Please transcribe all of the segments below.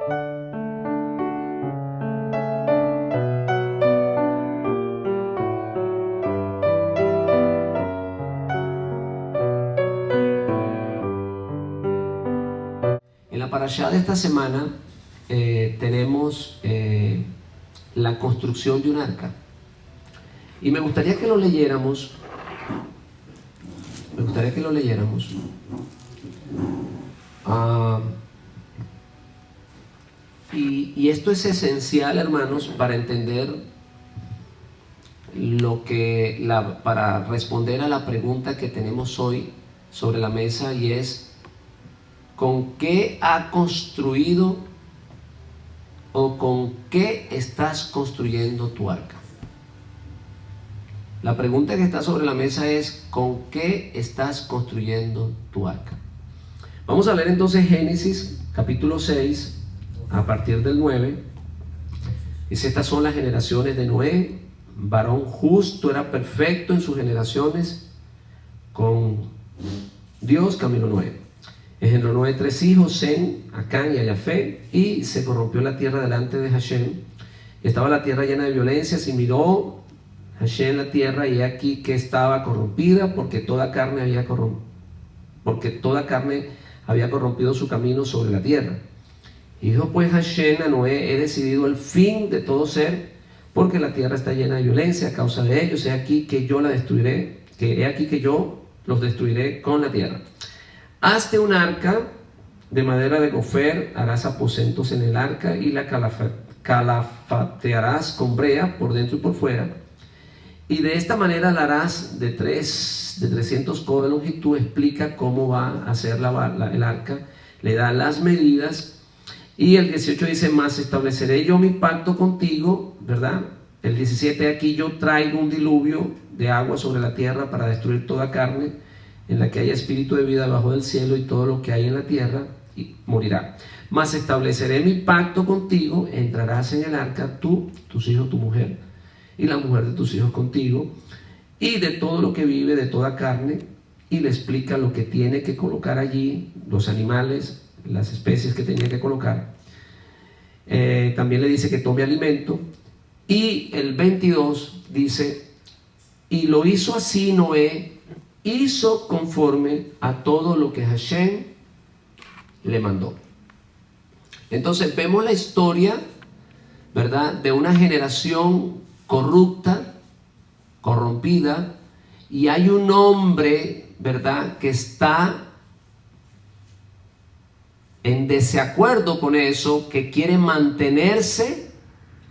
En la parashá de esta semana tenemos la construcción de un arca. Y me gustaría que lo leyéramos. Y esto es esencial, hermanos, para entender para responder a la pregunta que tenemos hoy sobre la mesa, y es: ¿con qué ha construido o con qué estás construyendo tu arca? La pregunta que está sobre la mesa es: ¿con qué estás construyendo tu arca? Vamos a leer entonces Génesis capítulo 6 a partir del 9. Dice: estas son las generaciones de Noé, varón justo, era perfecto en sus generaciones, con Dios caminó Noé. Engendró Noé 3 hijos, Sem, Acán y Jafet, y se corrompió la tierra delante de Hashem. Y estaba la tierra llena de violencias, y miró Hashem la tierra, y he aquí que estaba corrompida, porque toda carne había corrompido su camino sobre la tierra. Y dijo pues Hashem a Noé: he decidido el fin de todo ser, porque la tierra está llena de violencia a causa de ellos. He aquí que yo los destruiré con la tierra. Hazte un arca de madera de gofer, harás aposentos en el arca y la calafatearás con brea por dentro y por fuera. Y de esta manera la harás de 300 codos de longitud. Explica cómo va a ser el arca, le da las medidas. Y el 18 dice: más estableceré yo mi pacto contigo, ¿verdad? El 17: aquí yo traigo un diluvio de agua sobre la tierra para destruir toda carne en la que haya espíritu de vida debajo del cielo, y todo lo que hay en la tierra morirá. Mas estableceré mi pacto contigo, entrarás en el arca, tú, tus hijos, tu mujer, y la mujer de tus hijos contigo, y de todo lo que vive, de toda carne. Y le explica lo que tiene que colocar allí, los animales, las especies que tenía que colocar. También le dice que tome alimento. Y el 22 dice: y lo hizo así Noé, hizo conforme a todo lo que Hashem le mandó. Entonces vemos la historia, ¿verdad?, de una generación corrupta, corrompida, y hay un hombre, ¿verdad?, que está en desacuerdo con eso, que quiere mantenerse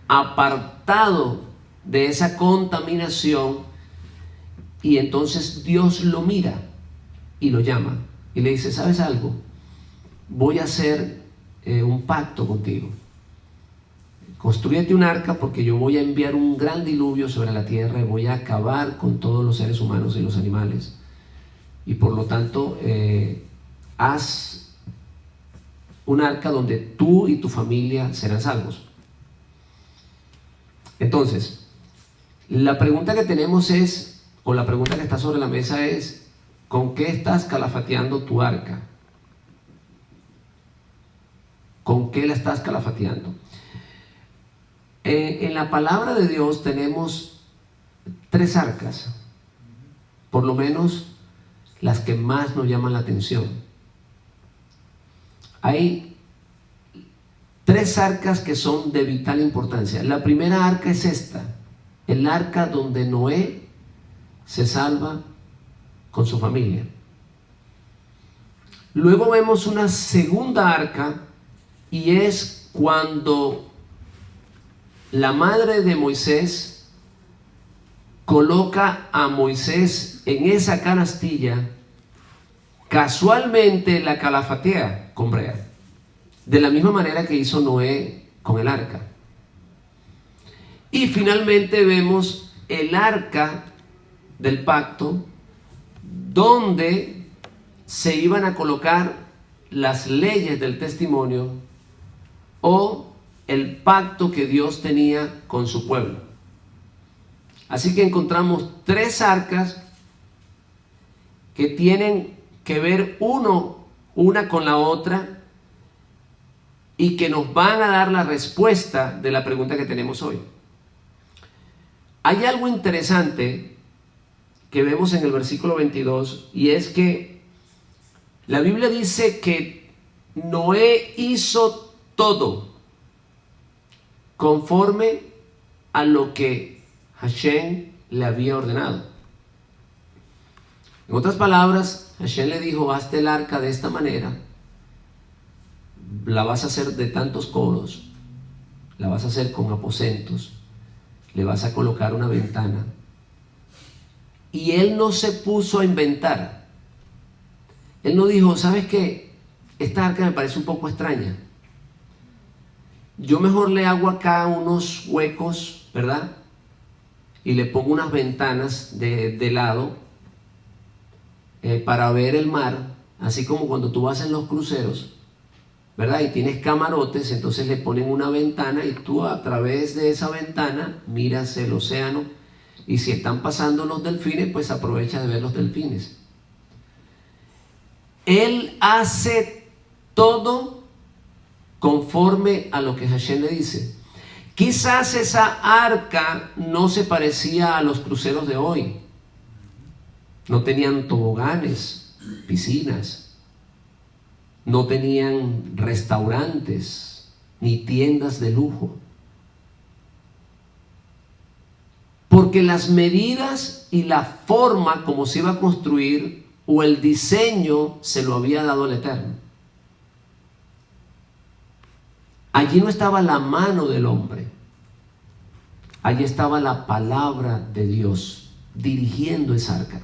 apartado de esa contaminación. Y entonces Dios lo mira y lo llama y le dice: ¿sabes algo? Voy a hacer un pacto contigo. Constrúyete un arca, porque yo voy a enviar un gran diluvio sobre la tierra y voy a acabar con todos los seres humanos y los animales. Y por lo tanto, haz un arca donde tú y tu familia serán salvos. Entonces, la pregunta que tenemos es, o la pregunta que está sobre la mesa es: ¿con qué estás calafateando tu arca? ¿Con qué la estás calafateando? En la palabra de Dios tenemos 3 arcas, por lo menos las que más nos llaman la atención. Hay 3 arcas que son de vital importancia. La primera arca es esta, el arca donde Noé se salva con su familia. Luego vemos una segunda arca, y es cuando la madre de Moisés coloca a Moisés en esa canastilla, casualmente la calafatea con brea, de la misma manera que hizo Noé con el arca. Y finalmente vemos el arca del pacto, donde se iban a colocar las leyes del testimonio, o el pacto que Dios tenía con su pueblo. Así que encontramos 3 arcas que tienen que ver una con la otra, y que nos van a dar la respuesta de la pregunta que tenemos hoy. Hay algo interesante que vemos en el versículo 22, y es que la Biblia dice que Noé hizo todo conforme a lo que Hashem le había ordenado. En otras palabras, Hashem le dijo: hazte el arca de esta manera, la vas a hacer de tantos codos, la vas a hacer con aposentos, le vas a colocar una ventana. Y él no se puso a inventar. Él no dijo: ¿sabes qué? Esta arca me parece un poco extraña. Yo mejor le hago acá unos huecos, ¿verdad? Y le pongo unas ventanas de lado para ver el mar, así como cuando tú vas en los cruceros, ¿verdad? Y tienes camarotes, entonces le ponen una ventana y tú a través de esa ventana miras el océano, y si están pasando los delfines, pues aprovecha de ver los delfines. Él hace todo conforme a lo que Hashem le dice. Quizás esa arca no se parecía a los cruceros de hoy. No tenían toboganes, piscinas, no tenían restaurantes ni tiendas de lujo. Porque las medidas y la forma como se iba a construir, o el diseño, se lo había dado el Eterno. Allí no estaba la mano del hombre, allí estaba la palabra de Dios dirigiendo esa arca.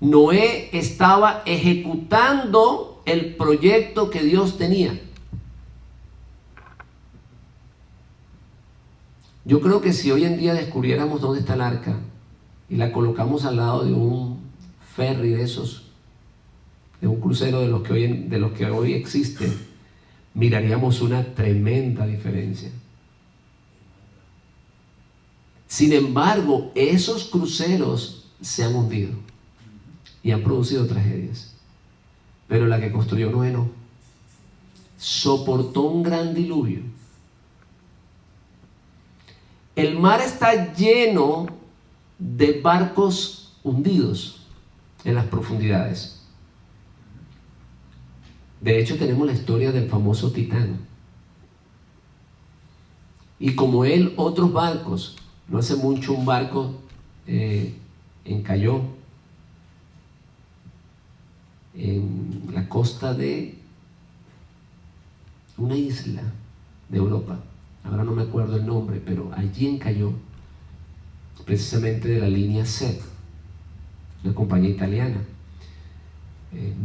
Noé estaba ejecutando el proyecto que Dios tenía. Yo creo que si hoy en día descubriéramos dónde está el arca y la colocamos al lado de un ferry de esos, de un crucero de los que hoy existen, miraríamos una tremenda diferencia. Sin embargo, esos cruceros se han hundido y han producido tragedias. Pero la que construyó Noé no. Soportó un gran diluvio. El mar está lleno de barcos hundidos en las profundidades. De hecho, tenemos la historia del famoso Titán. Y como él, otros barcos. No hace mucho un barco encalló en la costa de una isla de Europa. Ahora no me acuerdo el nombre, pero allí encalló, precisamente de la línea Z, una compañía italiana.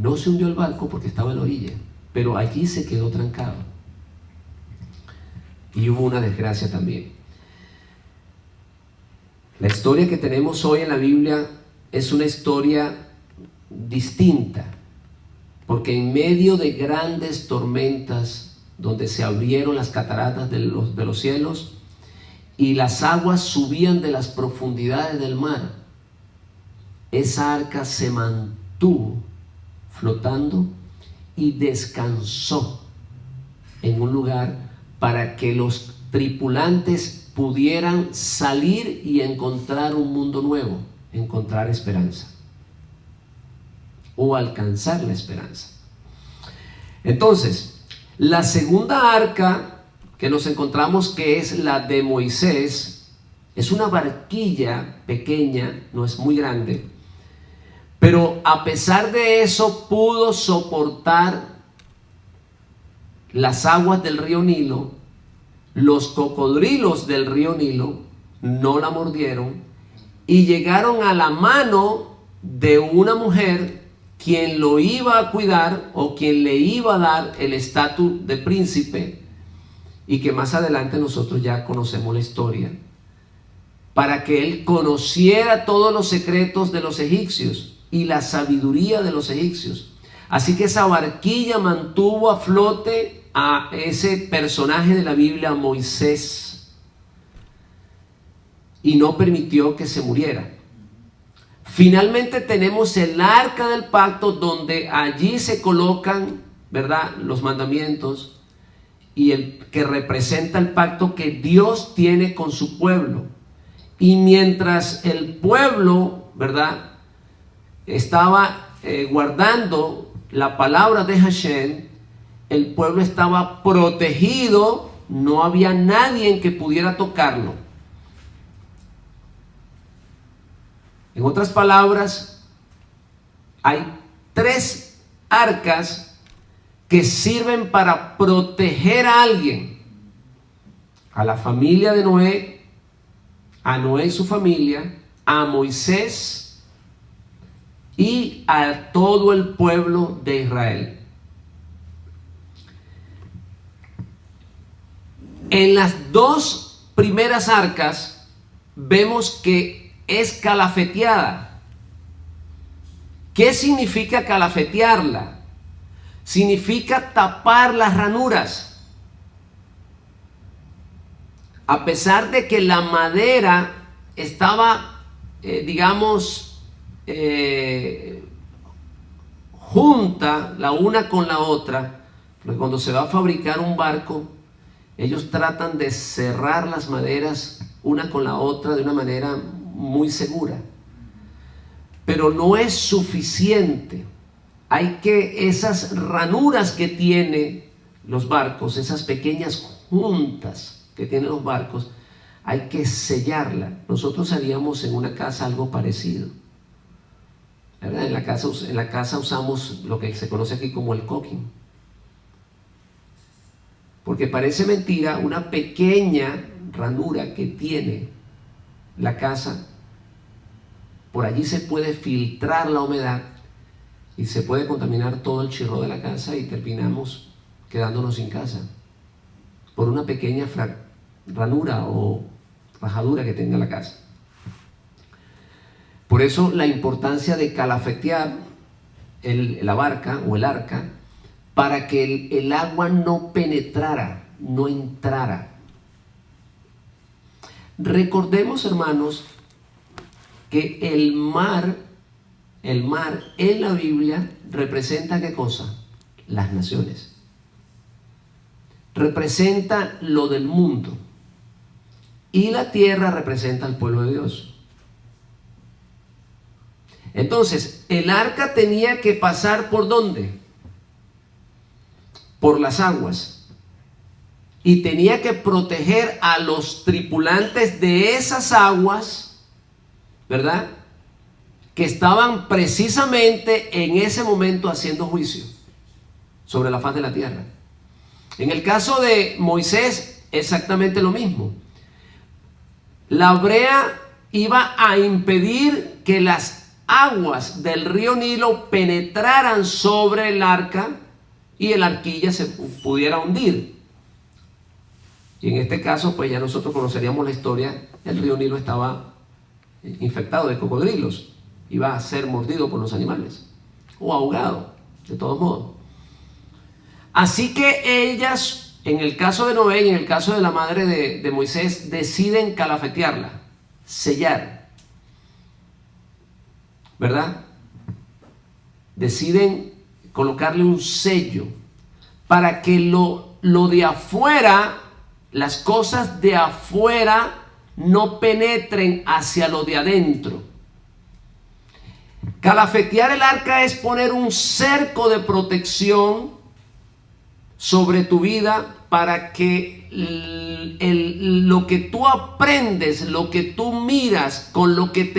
No se hundió el barco porque estaba en la orilla, pero allí se quedó trancado. Y hubo una desgracia también. La historia que tenemos hoy en la Biblia es una historia distinta, porque en medio de grandes tormentas, donde se abrieron las cataratas de los cielos y las aguas subían de las profundidades del mar, esa arca se mantuvo flotando y descansó en un lugar para que los tripulantes pudieran salir y encontrar un mundo nuevo, encontrar esperanza o alcanzar la esperanza. Entonces, la segunda arca que nos encontramos, que es la de Moisés, es una barquilla pequeña, no es muy grande, pero a pesar de eso pudo soportar las aguas del río Nilo. Los cocodrilos del río Nilo no la mordieron y llegaron a la mano de una mujer quien lo iba a cuidar o quien le iba a dar el estatus de príncipe, y que más adelante nosotros ya conocemos la historia, para que él conociera todos los secretos de los egipcios y la sabiduría de los egipcios. Así que esa barquilla mantuvo a flote a ese personaje de la Biblia, Moisés, y no permitió que se muriera. Finalmente tenemos el arca del pacto, donde allí se colocan, ¿verdad?, los mandamientos, y el que representa el pacto que Dios tiene con su pueblo. Y mientras el pueblo, ¿verdad?, estaba guardando la palabra de Hashem, el pueblo estaba protegido, no había nadie que pudiera tocarlo. En otras palabras, hay 3 arcas que sirven para proteger a alguien: a la familia de Noé, a Noé y su familia, a Moisés y a todo el pueblo de Israel. En las 2 primeras arcas vemos que es calafeteada. ¿Qué significa calafetearla? Significa tapar las ranuras. A pesar de que la madera estaba, junta la una con la otra, porque cuando se va a fabricar un barco, ellos tratan de cerrar las maderas una con la otra de una manera muy segura. Pero no es suficiente. Hay que esas ranuras que tienen los barcos, esas pequeñas juntas que tienen los barcos, hay que sellarla. Nosotros haríamos en una casa algo parecido, ¿verdad? En la casa usamos lo que se conoce aquí como el caulking. Porque parece mentira, una pequeña ranura que tiene la casa, por allí se puede filtrar la humedad y se puede contaminar todo el chirro de la casa y terminamos quedándonos sin casa por una pequeña ranura o rajadura que tenga la casa. Por eso la importancia de calafetear la barca o el arca, para que el agua no penetrara, no entrara. Recordemos, hermanos, que el mar en la Biblia representa ¿qué cosa? Las naciones. Representa lo del mundo. Y la tierra representa al pueblo de Dios. Entonces, el arca tenía que pasar ¿por dónde? Por las aguas. Y tenía que proteger a los tripulantes de esas aguas, ¿verdad?, que estaban precisamente en ese momento haciendo juicio sobre la faz de la tierra. En el caso de Moisés, exactamente lo mismo. La brea iba a impedir que las aguas del río Nilo penetraran sobre el arca y el arquilla se pudiera hundir. Y en este caso, pues ya nosotros conoceríamos la historia. El río Nilo estaba infectado de cocodrilos, iba a ser mordido por los animales o ahogado, de todos modos. Así que ellas, en el caso de Noé y en el caso de la madre de Moisés, deciden calafetearla, sellar, ¿verdad? Deciden colocarle un sello para que lo de afuera, las cosas de afuera, no penetren hacia lo de adentro. Calafetear el arca es poner un cerco de protección sobre tu vida para que lo que tú aprendes, lo que tú miras, con lo que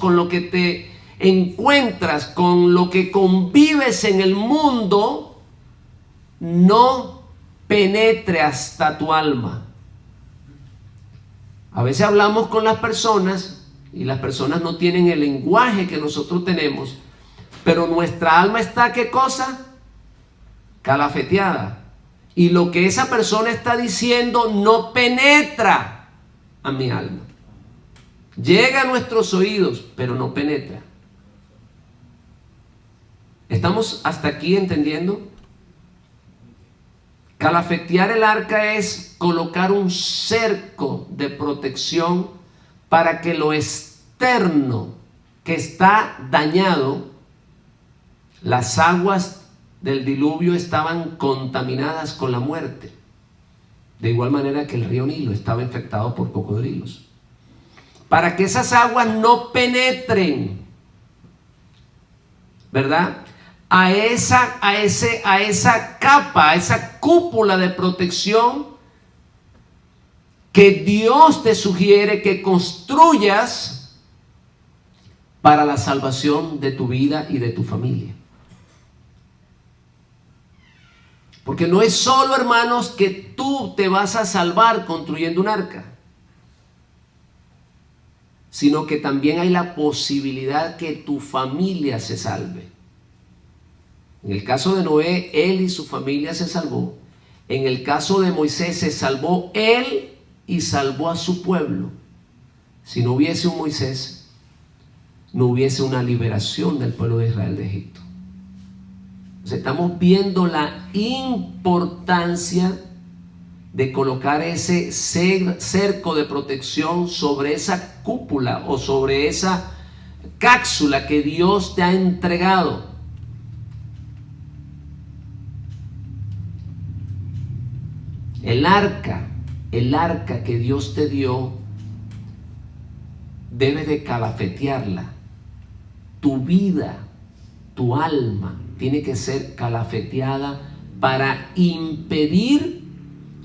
con lo que te encuentras, con lo que convives en el mundo, no penetre hasta tu alma. A veces hablamos con las personas y las personas no tienen el lenguaje que nosotros tenemos, pero nuestra alma está, ¿qué cosa? Calafeteada. Y lo que esa persona está diciendo no penetra a mi alma. Llega a nuestros oídos, pero no penetra. ¿Estamos hasta aquí entendiendo? Calafetear el arca es colocar un cerco de protección para que lo externo que está dañado, las aguas del diluvio estaban contaminadas con la muerte. De igual manera que el río Nilo estaba infectado por cocodrilos. Para que esas aguas no penetren, ¿verdad?, a esa capa, a esa cúpula de protección que Dios te sugiere que construyas para la salvación de tu vida y de tu familia. Porque no es solo, hermanos, que tú te vas a salvar construyendo un arca, sino que también hay la posibilidad que tu familia se salve. En el caso de Noé, él y su familia se salvó. En el caso de Moisés, se salvó él y salvó a su pueblo. Si no hubiese un Moisés, no hubiese una liberación del pueblo de Israel de Egipto. Entonces, estamos viendo la importancia de colocar ese cerco de protección sobre esa cúpula o sobre esa cápsula que Dios te ha entregado. El arca que Dios te dio, debes de calafetearla. Tu vida, tu alma, tiene que ser calafeteada para impedir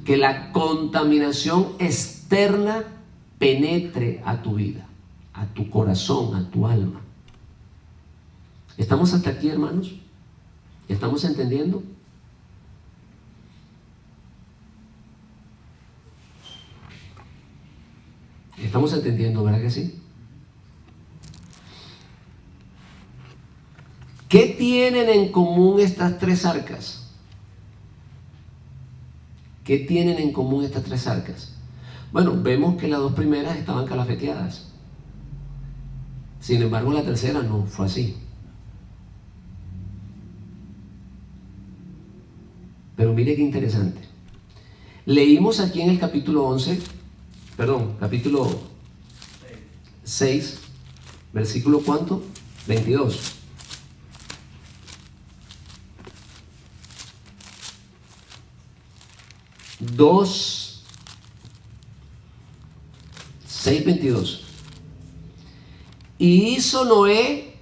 que la contaminación externa penetre a tu vida, a tu corazón, a tu alma. ¿Estamos hasta aquí, hermanos? ¿Estamos entendiendo? ¿Estamos entendiendo, verdad que sí? ¿Qué tienen en común estas tres arcas? ¿Qué tienen en común estas tres arcas? Bueno, vemos que las dos primeras estaban calafeteadas. Sin embargo, la tercera no fue así. Pero mire qué interesante. Leímos aquí en el capítulo 6, versículo ¿cuánto? 22. Dos, 6, 22. Y hizo Noé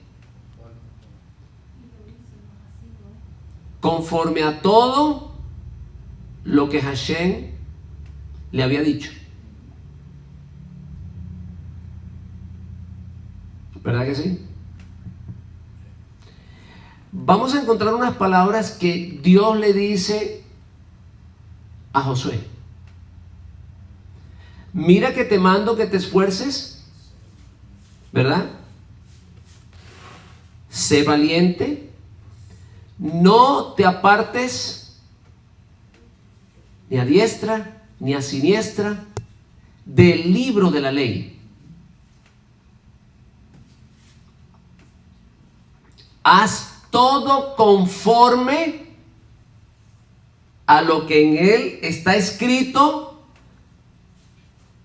conforme a todo lo que Hashem le había dicho. ¿Verdad que sí? Vamos a encontrar unas palabras que Dios le dice a Josué. Mira que te mando que te esfuerces, ¿verdad? Sé valiente, no te apartes ni a diestra ni a siniestra del libro de la ley. Haz todo conforme a lo que en él está escrito,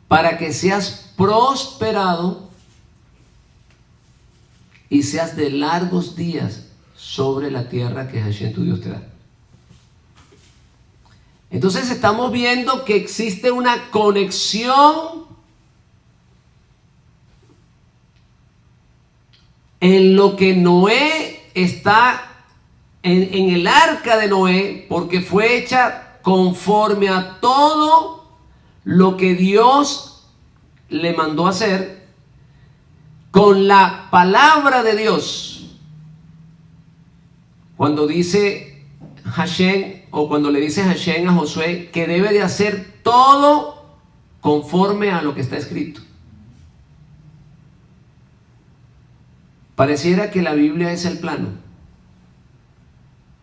para que seas prosperado y seas de largos días sobre la tierra que Hashem tu Dios te da. Entonces estamos viendo que existe una conexión en lo que Noé está en el arca de Noé, porque fue hecha conforme a todo lo que Dios le mandó hacer, con la palabra de Dios. Cuando dice Hashem, o cuando le dice Hashem a Josué que debe de hacer todo conforme a lo que está escrito. Pareciera que la Biblia es el plano.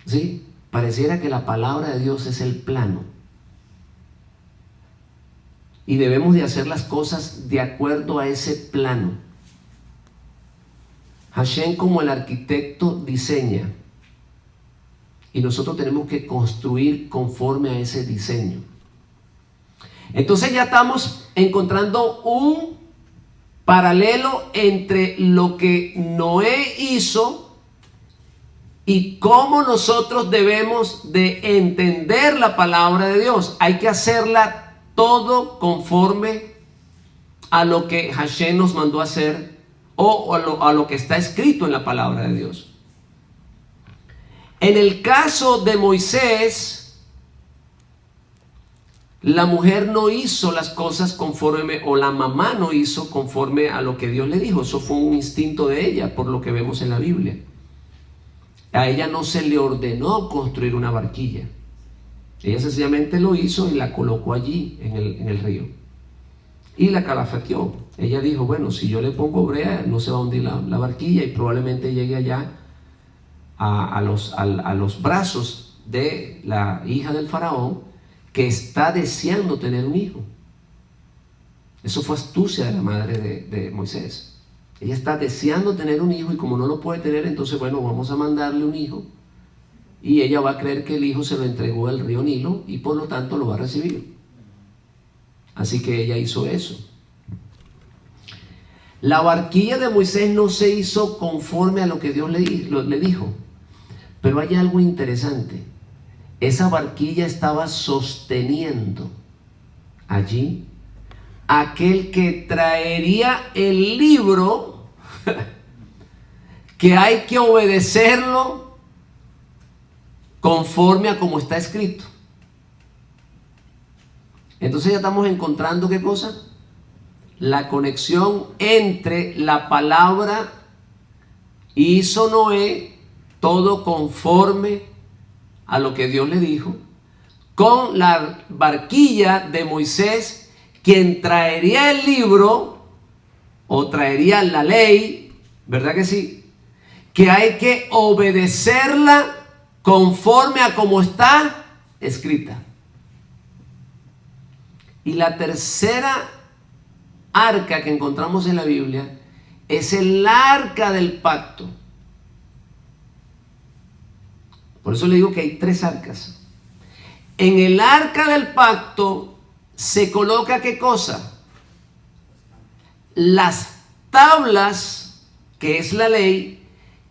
¿Sí? Pareciera que la palabra de Dios es el plano. Y debemos de hacer las cosas de acuerdo a ese plano. Hashem, como el arquitecto, diseña. Y nosotros tenemos que construir conforme a ese diseño. Entonces ya estamos encontrando un paralelo entre lo que Noé hizo y cómo nosotros debemos de entender la palabra de Dios. Hay que hacerla todo conforme a lo que Hashem nos mandó a hacer o a lo que está escrito en la palabra de Dios. En el caso de Moisés, la mujer no hizo las cosas conforme, o la mamá no hizo conforme a lo que Dios le dijo. Eso fue un instinto de ella, por lo que vemos en la Biblia. A ella no se le ordenó construir una barquilla. Ella sencillamente lo hizo y la colocó allí en el río. Y la calafeteó. Ella dijo, bueno, si yo le pongo brea, no se va a hundir la barquilla y probablemente llegue allá a los brazos de la hija del faraón, que está deseando tener un hijo. Eso fue astucia de la madre de Moisés. Ella está deseando tener un hijo y como no lo puede tener, entonces bueno, vamos a mandarle un hijo y ella va a creer que el hijo se lo entregó al río Nilo y por lo tanto lo va a recibir. Así que ella hizo eso. La barquilla de Moisés no se hizo conforme a lo que Dios le dijo, pero hay algo interesante. Esa barquilla estaba sosteniendo allí aquel que traería el libro, que hay que obedecerlo conforme a como está escrito. Entonces ya estamos encontrando ¿qué cosa? La conexión entre la palabra hizo Noé todo conforme a lo que Dios le dijo, con la barquilla de Moisés, quien traería el libro o traería la ley, ¿verdad que sí? Que hay que obedecerla conforme a como está escrita. Y la tercera arca que encontramos en la Biblia es el arca del pacto. Por eso le digo que hay tres arcas. En el arca del pacto se coloca ¿qué cosa? Las tablas, que es la ley,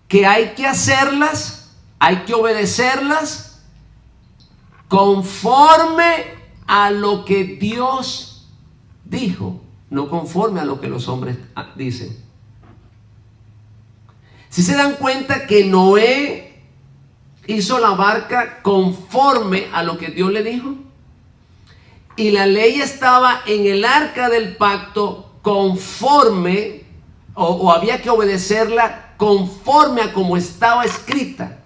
que hay que hacerlas, hay que obedecerlas conforme a lo que Dios dijo, no conforme a lo que los hombres dicen. Si se dan cuenta que Noé hizo la barca conforme a lo que Dios le dijo, y la ley estaba en el arca del pacto conforme, o había que obedecerla conforme a como estaba escrita.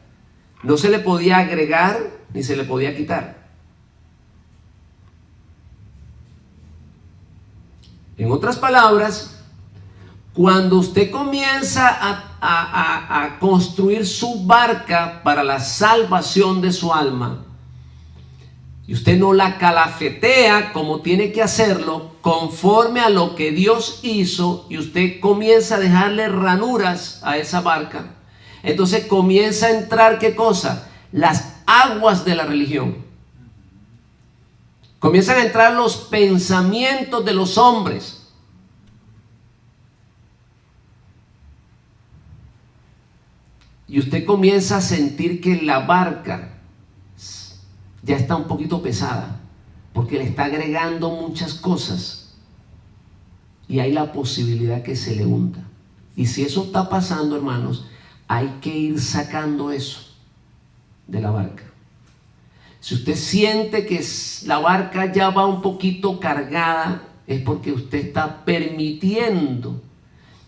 No se le podía agregar ni se le podía quitar. En otras palabras, cuando usted comienza a construir su barca para la salvación de su alma, y usted no la calafetea como tiene que hacerlo, conforme a lo que Dios hizo, y usted comienza a dejarle ranuras a esa barca, entonces comienza a entrar ¿qué cosa? Las aguas de la religión. Comienzan a entrar los pensamientos de los hombres. Y usted comienza a sentir que la barca ya está un poquito pesada, porque le está agregando muchas cosas. Y hay la posibilidad que se le hunda. Y si eso está pasando, hermanos, hay que ir sacando eso de la barca. Si usted siente que la barca ya va un poquito cargada, es porque usted está permitiendo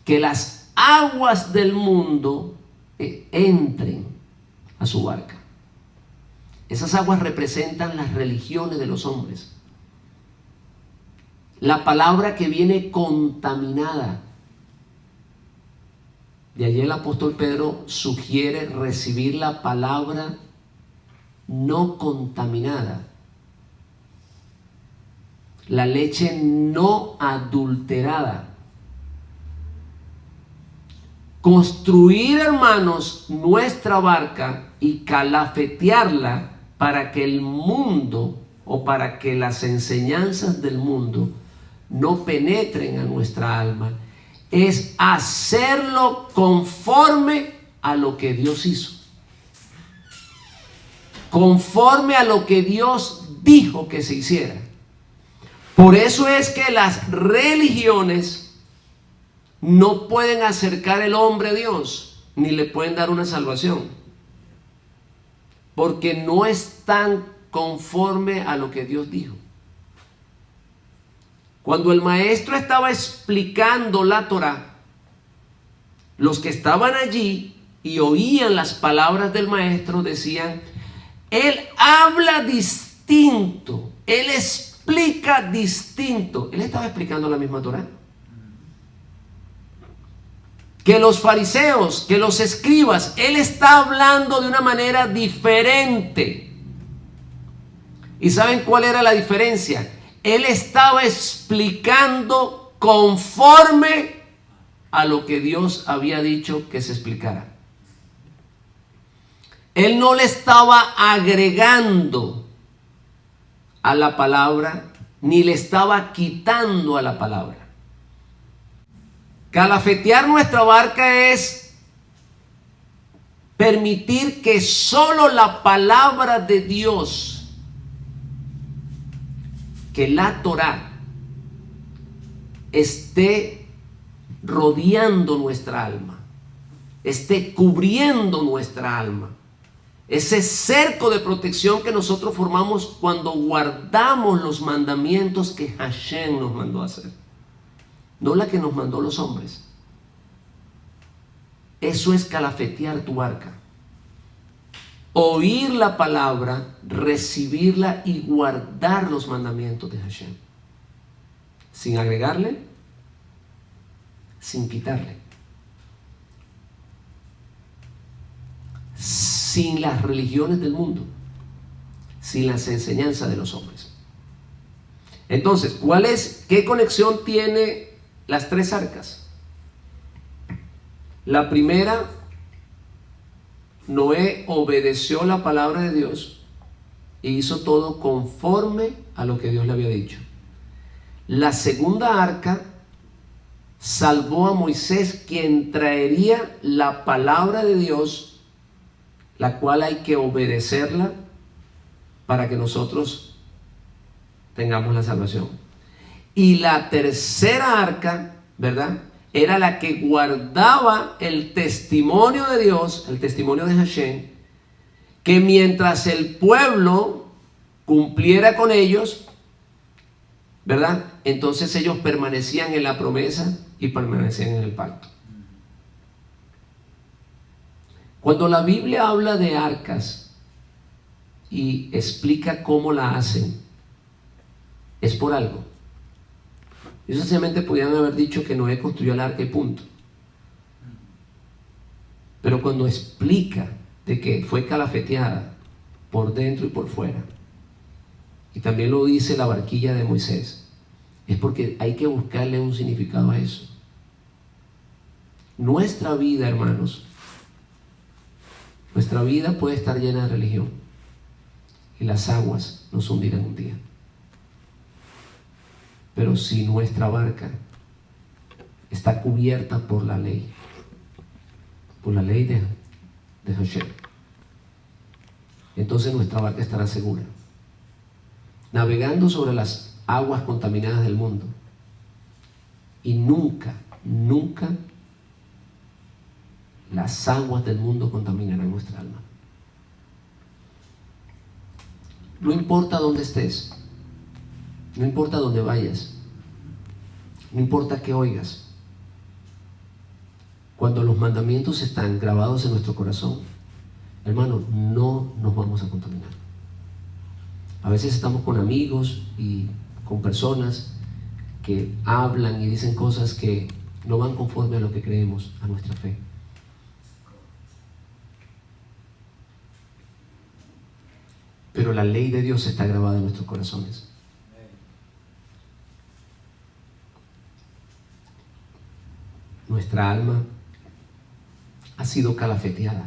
que las aguas del mundo entren a su barca. Esas aguas representan las religiones de los hombres. La palabra que viene contaminada. De allí el apóstol Pedro sugiere recibir la palabra no contaminada, la leche no adulterada. Construir, hermanos, nuestra barca y calafetearla para que el mundo o para que las enseñanzas del mundo no penetren a nuestra alma, es hacerlo conforme a lo que Dios hizo. conforme a lo que Dios dijo que se hiciera. Por eso es que las religiones no pueden acercar el hombre a Dios, ni le pueden dar una salvación, porque no están conforme a lo que Dios dijo. Cuando el maestro estaba explicando la Torá, los que estaban allí y oían las palabras del maestro decían: él habla distinto, él explica distinto. Él estaba explicando la misma Torá que los fariseos, que los escribas. Él está hablando de una manera diferente. ¿Y saben cuál era la diferencia? Él estaba explicando conforme a lo que Dios había dicho que se explicara. Él no le estaba agregando a la palabra, ni le estaba quitando a la palabra. Calafetear nuestra barca es permitir que solo la palabra de Dios, que la Torá, esté rodeando nuestra alma, esté cubriendo nuestra alma. Ese cerco de protección que nosotros formamos cuando guardamos los mandamientos que Hashem nos mandó a hacer, no la que nos mandó los hombres. Eso es calafetear tu barca. Oír la palabra, recibirla y guardar los mandamientos de Hashem, sin agregarle, sin quitarle, sin las religiones del mundo, sin las enseñanzas de los hombres. Entonces, ¿qué conexión tiene las tres arcas? La primera, Noé obedeció la palabra de Dios e hizo todo conforme a lo que Dios le había dicho. La segunda arca salvó a Moisés, quien traería la palabra de Dios, la cual hay que obedecerla para que nosotros tengamos la salvación. Y la tercera arca, ¿verdad?, era la que guardaba el testimonio de Dios, el testimonio de Hashem, que mientras el pueblo cumpliera con ellos, ¿verdad?, entonces ellos permanecían en la promesa y permanecían en el pacto. Cuando la Biblia habla de arcas y explica cómo la hacen, es por algo. Y sencillamente podían haber dicho que Noé construyó el arca y punto. Pero cuando explica de que fue calafeteada por dentro y por fuera, y también lo dice la barquilla de Moisés, es porque hay que buscarle un significado a eso. Nuestra vida, hermanos, nuestra vida puede estar llena de religión y las aguas nos hundirán un día. Pero si nuestra barca está cubierta por la ley de Hashem, entonces nuestra barca estará segura, navegando sobre las aguas contaminadas del mundo, y nunca las aguas del mundo contaminarán nuestra alma. No importa dónde estés, no importa dónde vayas, no importa qué oigas, cuando los mandamientos están grabados en nuestro corazón, hermano, no nos vamos a contaminar. A veces estamos con amigos y con personas que hablan y dicen cosas que no van conforme a lo que creemos, a nuestra fe. Pero la ley de Dios está grabada en nuestros corazones. Nuestra alma ha sido calafeteada.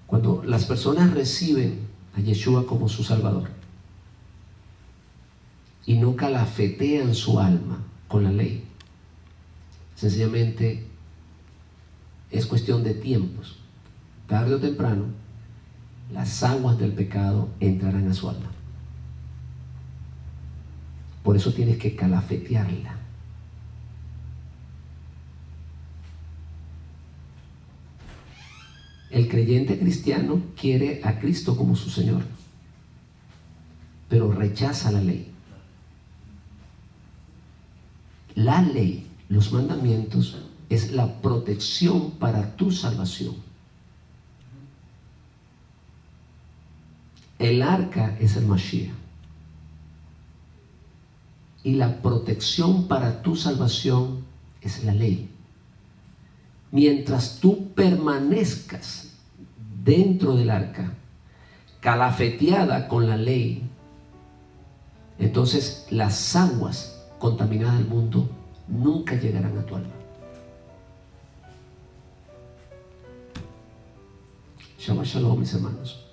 Cuando las personas reciben a Yeshua como su Salvador y no calafetean su alma con la ley, sencillamente es cuestión de tiempos. Tarde o temprano las aguas del pecado entrarán a su alma. Por eso tienes que calafetearla. El creyente cristiano quiere a Cristo como su Señor, pero rechaza la ley. La ley, los mandamientos, es la protección para tu salvación. El arca es el Mashiach. Y la protección para tu salvación es la ley. Mientras tú permanezcas dentro del arca, calafeteada con la ley, entonces las aguas contaminadas del mundo nunca llegarán a tu alma. Shabbat Shalom, mis hermanos.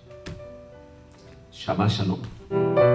Shabbat Shalom.